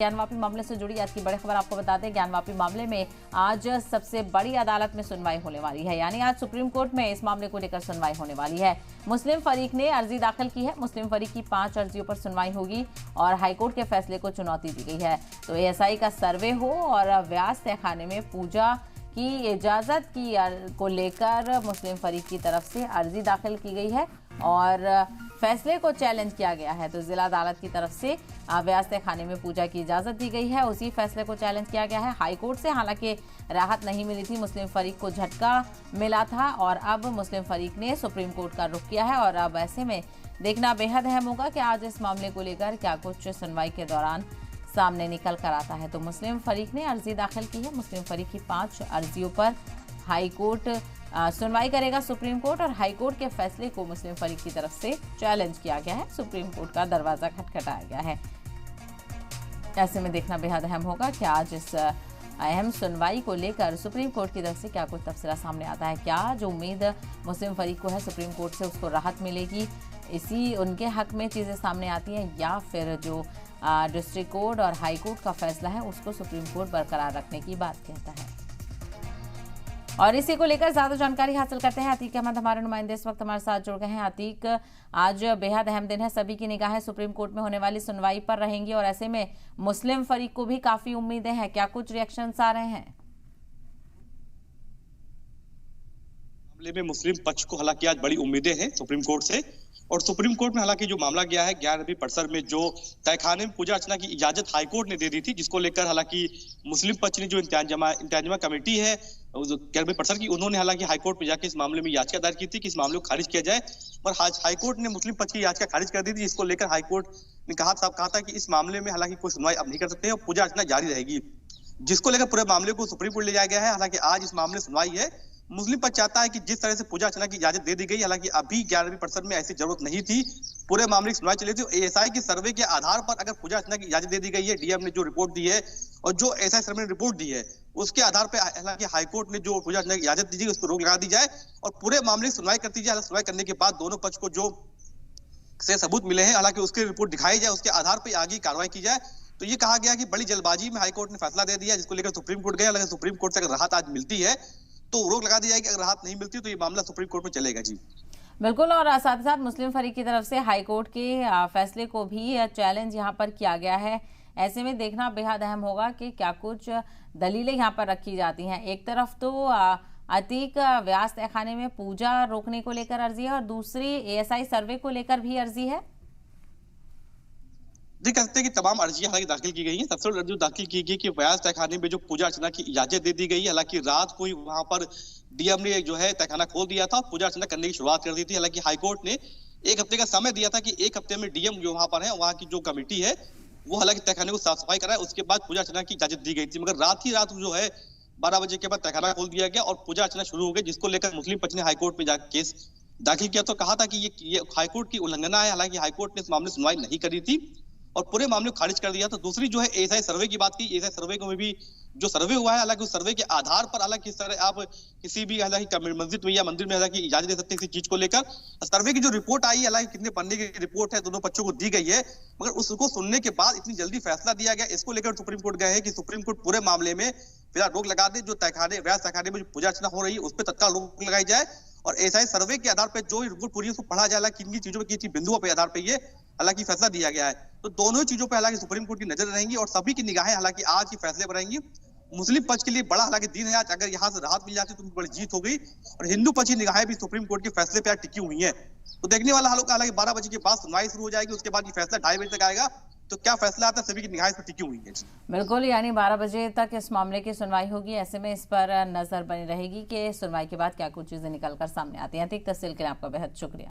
ज्ञानवापी मामले से जुड़ी आज की बड़ी खबर आपको बता दें। ज्ञानवापी मामले में आज सबसे बड़ी अदालत में सुनवाई होने वाली है, यानी आज सुप्रीम कोर्ट में इस मामले को लेकर सुनवाई होने वाली है। मुस्लिम फरीक ने अर्जी दाखिल की है। मुस्लिम फरीक की 5 अर्जियों पर सुनवाई होगी और हाईकोर्ट के फैसले को चुनौती दी गई है। तो एएसआई का सर्वे हो और व्यास तहखाने में पूजा की इजाजत को लेकर मुस्लिम फरीक की तरफ से अर्जी दाखिल की गई है और फैसले को चैलेंज किया गया है। तो जिला अदालत की तरफ से व्यास तहखाने में पूजा की इजाजत दी गई है, उसी फैसले को चैलेंज किया गया है। हाईकोर्ट से हालांकि राहत नहीं मिली थी, मुस्लिम फरीक को झटका मिला था और अब मुस्लिम फरीक ने सुप्रीम कोर्ट का रुख किया है। और अब ऐसे में देखना बेहद अहम होगा कि आज इस मामले को लेकर क्या कुछ सुनवाई के दौरान सामने निकल कर आता है। तो मुस्लिम फरीक ने अर्जी दाखिल की है। मुस्लिम फरीक की 5 अर्जियों पर हाईकोर्ट सुनवाई करेगा सुप्रीम कोर्ट और हाईकोर्ट के फैसले को मुस्लिम फरीक की तरफ से चैलेंज किया गया है। सुप्रीम कोर्ट का दरवाजा खटखटाया गया है। ऐसे में देखना बेहद अहम होगा कि आज इस अहम सुनवाई को लेकर सुप्रीम कोर्ट की तरफ से क्या कुछ तफसीला सामने आता है। क्या जो उम्मीद मुस्लिम फरीक को है सुप्रीम कोर्ट से उसको राहत मिलेगी, इसी उनके हक में चीज़ें सामने आती हैं, या फिर जो डिस्ट्रिक्ट कोर्ट और हाई कोर्ट का फैसला है उसको सुप्रीम कोर्ट बरकरार रखने की बात कहता है। और इसी को लेकर ज्यादा जानकारी हासिल करते हैं। अतीक अहमद हमारे नुमाइंदे इस वक्त हमारे साथ जुड़ गए हैं। अतीक, आज बेहद अहम दिन है, सभी की निगाहें सुप्रीम कोर्ट में होने वाली सुनवाई पर रहेंगी और ऐसे में मुस्लिम फरीक को भी काफी उम्मीदें हैं, क्या कुछ रिएक्शंस आ रहे हैं? मामले में मुस्लिम पक्ष को हालांकि आज बड़ी उम्मीदें हैं सुप्रीम कोर्ट से। और सुप्रीम कोर्ट में हालांकि जो मामला गया है ज्ञानवापी परिसर में जो तहखाने में पूजा अर्चना की इजाजत हाईकोर्ट ने दे दी थी, जिसको लेकर हालांकि मुस्लिम पक्ष ने जो इंतजाम कमेटी है ज्ञानवापी परिसर की, उन्होंने हालांकि हाईकोर्ट में जाकर इस मामले में याचिका दायर की थी कि इस मामले को खारिज किया जाए। और हाईकोर्ट ने मुस्लिम पक्ष की याचिका खारिज कर दी थी, जिसको लेकर हाईकोर्ट ने कहा था कि इस मामले में हालांकि कोई सुनवाई अब नहीं कर सकते और पूजा अर्चना जारी रहेगी, जिसको लेकर पूरे मामले को सुप्रीम कोर्ट ले जाया गया है। हालांकि आज इस मामले सुनवाई है। मुस्लिम पक्ष चाहता है कि जिस तरह से पूजा अर्चना की इजाजत दे दी गई, हालांकि अभी ज्ञानवापी परिसर में ऐसी जरूरत नहीं थी, पूरे मामले की सुनवाई चली थी। एएसआई के सर्वे के आधार पर अगर पूजा अर्चना की इजाजत दे दी गई है, डीएम ने जो रिपोर्ट दी है और जो एएसआई सर्वे ने रिपोर्ट दी है, उसके आधार पर हालांकि हाईकोर्ट ने जो पूजा अर्चना की इजाजत दी, उसको रोक लगा दी जाए और पूरे मामले की सुनवाई करती जाए। सुनवाई करने के बाद दोनों पक्ष को जो से सबूत मिले हैं, हालांकि उसकी रिपोर्ट दिखाई जाए, उसके आधार पर आगे कार्रवाई की जाए। तो ये कहा गया कि बड़ी जल्दबाजी में हाईकोर्ट ने फैसला दे दिया, जिसको लेकर सुप्रीम कोर्ट गए। हालांकि सुप्रीम कोर्ट से अगर राहत आज मिलती है तो रोक लगा दी जाएगी, अगर राहत नहीं मिलती तो ये मामला सुप्रीम कोर्ट में चलेगा। जी बिल्कुल। और साथ ही साथ मुस्लिम फरीक की तरफ से हाईकोर्ट के फैसले को भी चैलेंज यहाँ पर किया गया है। ऐसे में देखना बेहद अहम होगा कि क्या कुछ दलीलें यहाँ पर रखी जाती हैं। एक तरफ तो अतीक व्यास तहखाने में पूजा रोकने को लेकर अर्जी है और दूसरी एएसआई सर्वे को लेकर भी अर्जी है। देख सकते हैं कि तमाम अर्जियां हालांकि दाखिल की गई हैं। सबसे बड़ी अर्जी दाखिल की गई कि व्यास तहखाने में जो पूजा अर्चना की इजाजत दे दी गई। हालांकि रात को ही वहां पर डीएम ने जो है तहखाना खोल दिया था, पूजा अर्चना करने की शुरुआत कर दी थी। हालांकि हाईकोर्ट ने 1 हफ्ते का समय दिया था कि 1 हफ्ते में डीएम जो वहां पर है, वहां की जो कमेटी है वो हालांकि तहखाने को साफ सफाई कराए, उसके बाद पूजा अर्चना की इजाजत दी गई थी। मगर रात ही रात जो है 12 बजे के बाद तहखाना खोल दिया गया और पूजा अर्चना शुरू हो गई, जिसको लेकर मुस्लिम पक्ष ने हाईकोर्ट में जाकर केस दाखिल किया। तो कहा था कि ये हाईकोर्ट की उल्लंघना है। हालांकि हाईकोर्ट ने इस मामले सुनवाई नहीं करी थी और पूरे मामले को खारिज कर दिया। तो दूसरी जो है एएसआई सर्वे की बात की, एएसआई सर्वे को में भी जो सर्वे हुआ है, हालांकि उस सर्वे के आधार पर हालांकि इस तरह आप किसी भी हालांकि मस्जिद में या मंदिर में हालांकि इजाजत दे सकते हैं किसी चीज को लेकर। सर्वे की जो रिपोर्ट आई, हालांकि कितने पन्ने की रिपोर्ट है, दोनों पक्षों को दी गई है, मगर उसको सुनने के बाद इतनी जल्दी फैसला दिया गया। इसको लेकर सुप्रीम कोर्ट गए हैं कि सुप्रीम कोर्ट पूरे मामले में फिलहाल रोक लगा दे। जो तहखाने व्यास तहखाने में जो पूजा अर्चना हो रही है उस पर तत्काल रोक लगाई जाए और एएसआई सर्वे के आधार पर जो रिपोर्ट पूरी उसको पढ़ा जाए, किन किन चीजों पर बिंदुओं के आधार पर ये हालांकि फैसला दिया गया है। तो दोनों ही चीजों पर हालांकि सुप्रीम कोर्ट की नजर रहेंगी और सभी की निगाहें हालांकि आज ही फैसले पर रहेंगी। मुस्लिम पक्ष के लिए बड़ा हालांकि दिन है आज, अगर यहाँ से राहत मिल जाती तो बड़ी जीत हो गई। और हिंदू पक्ष की निगाहें भी सुप्रीम कोर्ट के फैसले पर टिकी हुई है। तो देखने वाला हालांकि 12 बजे के बाद सुनवाई शुरू हो जाएगी, उसके बाद ये फैसला 2:30 बजे तक आएगा। तो क्या फैसला आता है, सभी की निगाहें इस पर टिकी हुई है। बिल्कुल, यानी 12 बजे तक इस मामले की सुनवाई होगी। ऐसे में इस पर नजर बनी रहेगी कि सुनवाई के बाद क्या कुछ चीजें निकल कर सामने आती हैं। ठीक तस्वीर के लिए आपका बेहद शुक्रिया।